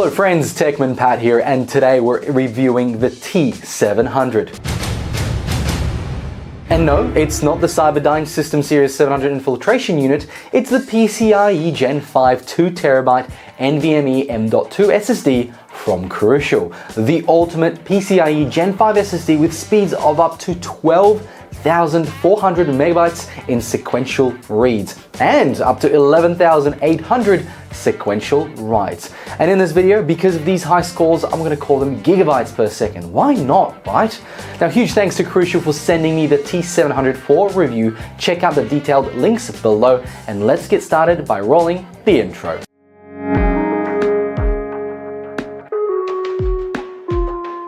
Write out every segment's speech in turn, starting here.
Hello friends, Techman Pat here, and today we're reviewing the T700. And no, it's not the Cyberdyne System Series 700 infiltration unit, it's the PCIe Gen5 2TB NVMe M.2 SSD from Crucial, the ultimate PCIe Gen5 SSD with speeds of up to 12,400 megabytes in sequential reads and up to 11,800 sequential writes. And in this video, because of these high scores, I'm going to call them gigabytes per second. Why not, right? Now, huge thanks to Crucial for sending me the T700 for review. Check out the detailed links below, and let's get started by rolling the intro.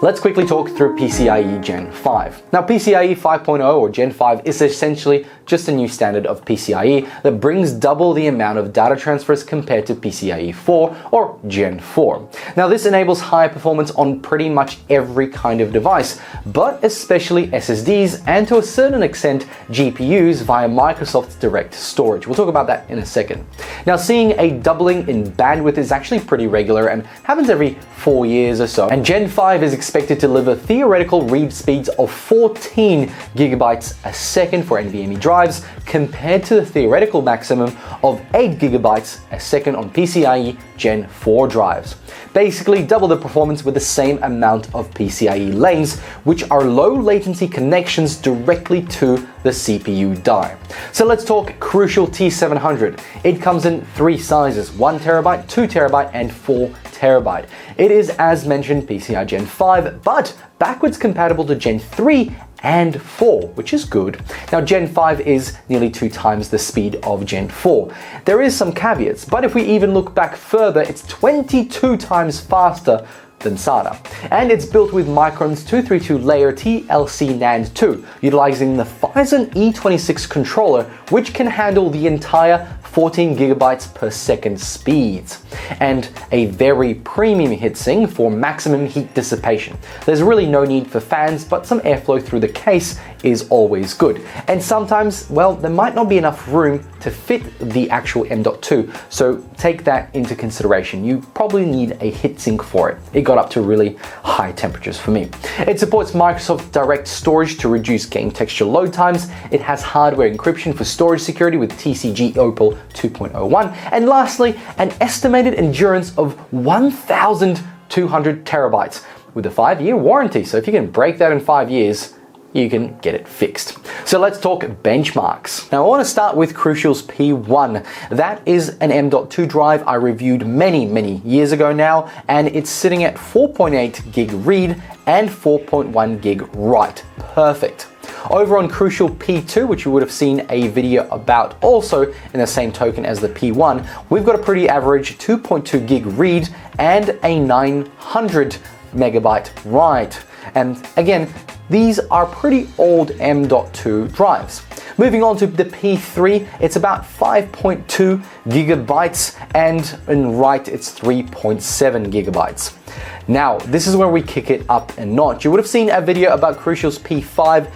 Let's quickly talk through PCIe Gen 5. Now, PCIe 5.0 or Gen 5 is essentially just a new standard of PCIe that brings double the amount of data transfers compared to PCIe 4 or Gen 4. Now, this enables high performance on pretty much every kind of device, but especially SSDs and to a certain extent GPUs via Microsoft's direct storage. We'll talk about that in a second. Now, seeing a doubling in bandwidth is actually pretty regular and happens every 4 years or so. And Gen 5 is expected to deliver theoretical read speeds of 14 gigabytes a second for NVMe drives compared to the theoretical maximum of 8 gigabytes a second on PCIe Gen 4 drives. Basically double the performance with the same amount of PCIe lanes, which are low latency connections directly to the CPU die. So let's talk Crucial T700. It comes in 3 sizes, 1TB, 2TB, and 4TB. It is, as mentioned, PCIe Gen 5, but backwards compatible to Gen 3 and 4, which is good. Now, Gen 5 is nearly 2 times the speed of Gen 4. There is some caveats, but if we even look back further, it's 22 times faster than Sata. And it's built with Micron's 232-layer TLC NAND 2, utilizing the Phison E26 controller, which can handle the entire 14 gigabytes per second speeds, and a very premium heatsink for maximum heat dissipation. There's really no need for fans, but some airflow through the case is always good. And sometimes, well, there might not be enough room to fit the actual M.2, so take that into consideration. You probably need a heatsink for it. It got up to really high temperatures for me. It supports Microsoft Direct Storage to reduce game texture load times. It has hardware encryption for storage security with TCG Opal 2.01, and lastly, an estimated endurance of 1,200 terabytes with a 5-year warranty. So if you can break that in 5 years, you can get it fixed. So let's talk benchmarks. Now, I want to start with Crucial's P1. That is an M.2 drive I reviewed many years ago now, and it's sitting at 4.8 gig read and 4.1 gig write. Perfect. Over on Crucial P2, which you would have seen a video about also in the same token as the P1, we've got a pretty average 2.2 gig read and a 900 megabyte write. And again, these are pretty old M.2 drives. Moving on to the P3, it's about 5.2 gigabytes, and in write it's 3.7 gigabytes. Now, this is where we kick it up a notch. You would have seen a video about Crucial's P5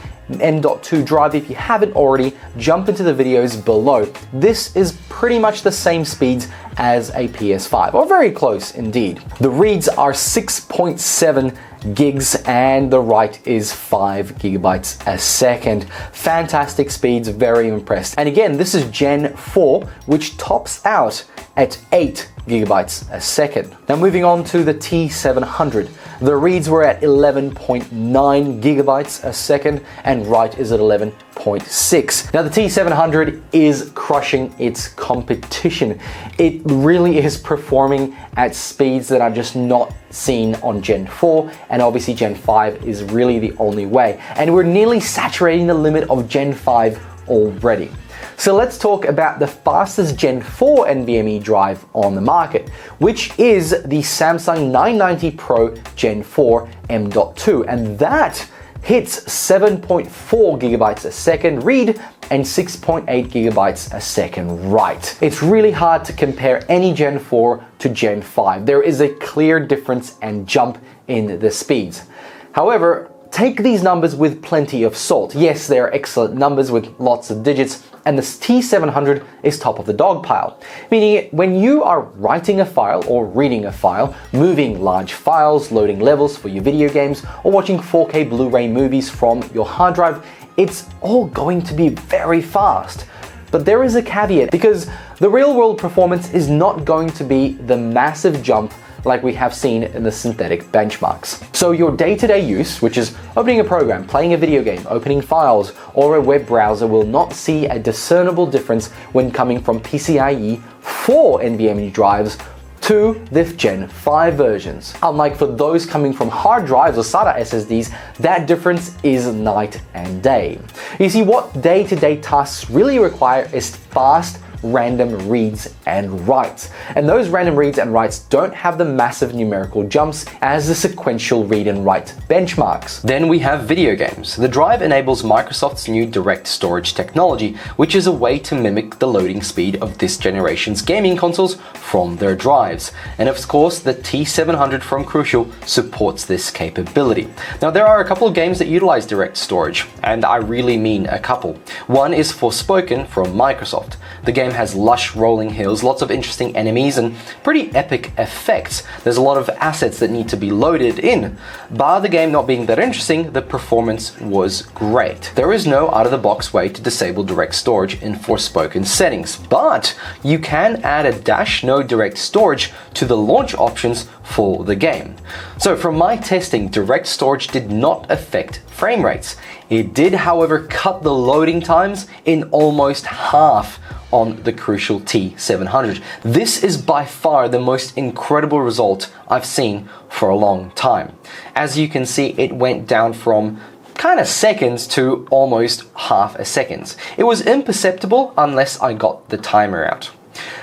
M.2 drive. If you haven't already, jump into the videos below. This is pretty much the same speeds as a PS5, or very close indeed. The reads are 6.7 gigs and the write is 5 gigabytes a second. Fantastic speeds, very impressed. And again, this is Gen 4, which tops out at 8 gigabytes a second. Now, moving on to the T700. The reads were at 11.9 gigabytes a second and write is at 11.6. Now, the T700 is crushing its competition. It really is performing at speeds that are just not seen on Gen 4, and obviously Gen 5 is really the only way. And we're nearly saturating the limit of Gen 5 already. So let's talk about the fastest Gen 4 NVMe drive on the market, which is the Samsung 990 Pro Gen 4 M.2, and that hits 7.4 gigabytes a second read and 6.8 gigabytes a second write. It's really hard to compare any Gen 4 to Gen 5. There is a clear difference and jump in the speeds. However, take these numbers with plenty of salt. Yes, they are excellent numbers with lots of digits, and the T700 is top of the dog pile. Meaning when you are writing a file or reading a file, moving large files, loading levels for your video games, or watching 4K Blu-ray movies from your hard drive, it's all going to be very fast. But there is a caveat, because the real-world performance is not going to be the massive jump like we have seen in the synthetic benchmarks. So your day-to-day use, which is opening a program, playing a video game, opening files, or a web browser, will not see a discernible difference when coming from PCIe 4 NVMe drives to the Gen 5 versions. Unlike for those coming from hard drives or Sata SSDs, that difference is night and day. You see, what day-to-day tasks really require is fast, random reads and writes. And those random reads and writes don't have the massive numerical jumps as the sequential read and write benchmarks. Then we have video games. The drive enables Microsoft's new direct storage technology, which is a way to mimic the loading speed of this generation's gaming consoles from their drives. And of course, the T700 from Crucial supports this capability. Now, there are a couple of games that utilize direct storage, and I really mean a couple. One is Forspoken from Microsoft. The game has lush rolling hills, lots of interesting enemies, and pretty epic effects. There's a lot of assets that need to be loaded in. Bar the game not being that interesting, the performance was great. There is no out-of-the-box way to disable direct storage in Forspoken settings, but you can add a dash no direct storage to the launch options for the game. So from my testing, direct storage did not affect frame rates. It did, however, cut the loading times in almost half on the Crucial T700. This is by far the most incredible result I've seen for a long time. As you can see, it went down from kind of seconds to almost half a second. It was imperceptible unless I got the timer out.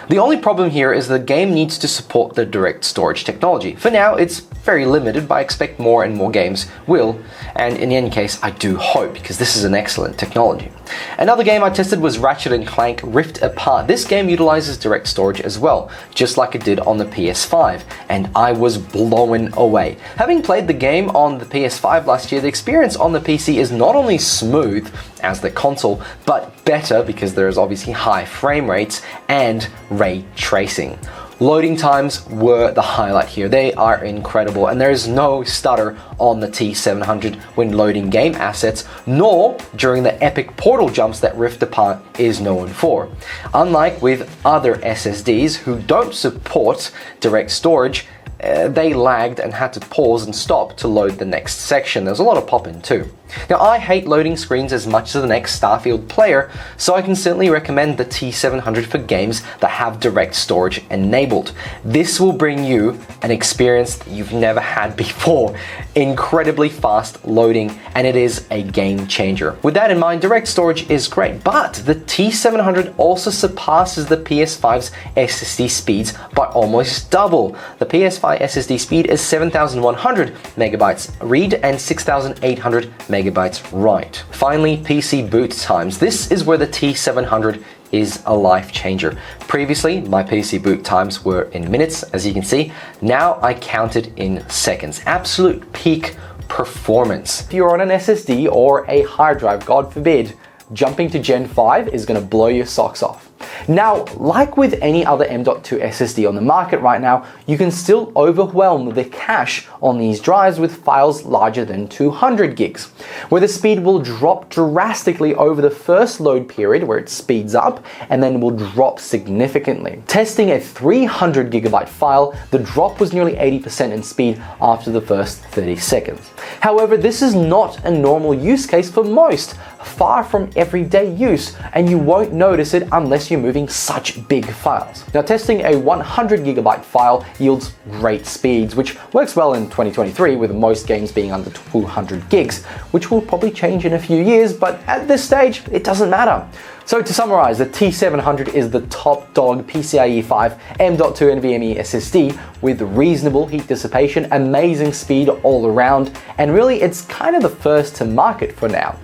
The only problem here is the game needs to support the direct storage technology. For now, it's very limited, but I expect more and more games will, and in any case, I do hope, because this is an excellent technology. Another game I tested was Ratchet & Clank Rift Apart. This game utilizes direct storage as well, just like it did on the PS5, and I was blown away. Having played the game on the PS5 last year, the experience on the PC is not only smooth as the console, but better because there is obviously high frame rates and ray tracing. Loading times were the highlight here. They are incredible, and there is no stutter on the T700 when loading game assets, nor during the epic portal jumps that Rift Apart is known for. Unlike with other SSDs who don't support direct storage, they lagged and had to pause and stop to load the next section. There's a lot of pop-in too. Now, I hate loading screens as much as the next Starfield player, so I can certainly recommend the T700 for games that have direct storage enabled. This will bring you an experience that you've never had before. Incredibly fast loading, and it is a game changer. With that in mind, direct storage is great, but the T700 also surpasses the PS5's SSD speeds by almost double. The PS5 SSD speed is 7,100 megabytes read and 6,800 megabytes write. Finally, PC boot times. This is where the T700 is a life changer. Previously, my PC boot times were in minutes, as you can see. Now I count it in seconds. Absolute peak performance. If you're on an SSD or a hard drive, God forbid, jumping to Gen 5 is going to blow your socks off. Now, like with any other M.2 SSD on the market right now, you can still overwhelm the cache on these drives with files larger than 200 gigs, where the speed will drop drastically over the first load period where it speeds up and then will drop significantly. Testing a 300 gigabyte file, the drop was nearly 80% in speed after the first 30 seconds. However, this is not a normal use case for most, far from everyday use, and you won't notice it unless you're moving such big files. Now, testing a 100 gigabyte file yields great speeds, which works well in 2023 with most games being under 200 gigs, which will probably change in a few years, but at this stage, it doesn't matter. So to summarize, the T700 is the top dog PCIe 5 M.2 NVMe SSD with reasonable heat dissipation, amazing speed all around, and really it's kind of the first to market for now.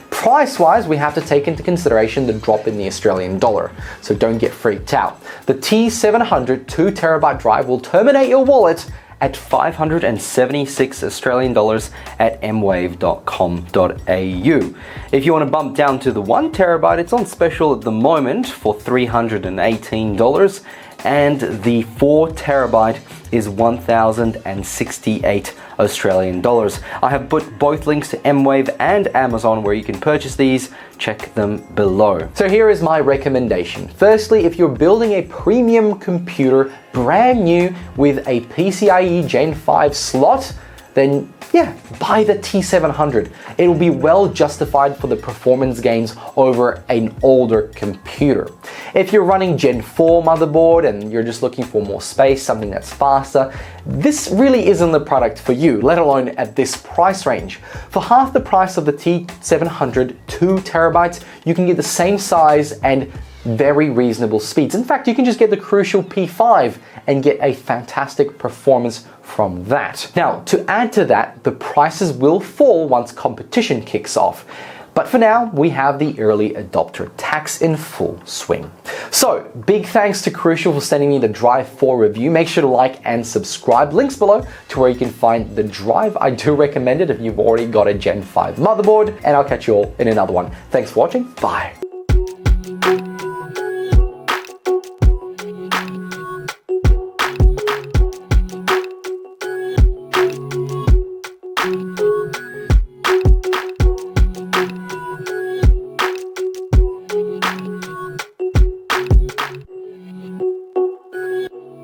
Price-wise, we have to take into consideration the drop in the Australian dollar, so don't get freaked out. The T700 2TB drive will terminate your wallet at 576 Australian dollars at mwave.com.au. If you want to bump down to the 1 terabyte, it's on special at the moment for $318, and the 4 terabyte is 1,068 Australian dollars. I have put both links to MWave and Amazon where you can purchase these. Check them below. So here is my recommendation. Firstly, if you're building a premium computer brand new with a PCIe Gen 5 slot, then yeah, buy the T700. It will be well justified for the performance gains over an older computer. If you're running Gen 4 motherboard and you're just looking for more space, something that's faster, this really isn't the product for you, let alone at this price range. For half the price of the T700 2 terabytes, you can get the same size and very reasonable speeds. In fact, you can just get the Crucial P5 and get a fantastic performance from that. Now, to add to that, the prices will fall once competition kicks off. But for now, we have the early adopter tax in full swing. So, big thanks to Crucial for sending me the Drive 4 review. Make sure to like and subscribe. Links below to where you can find the drive. I do recommend it if you've already got a Gen 5 motherboard. And I'll catch you all in another one. Thanks for watching. Bye.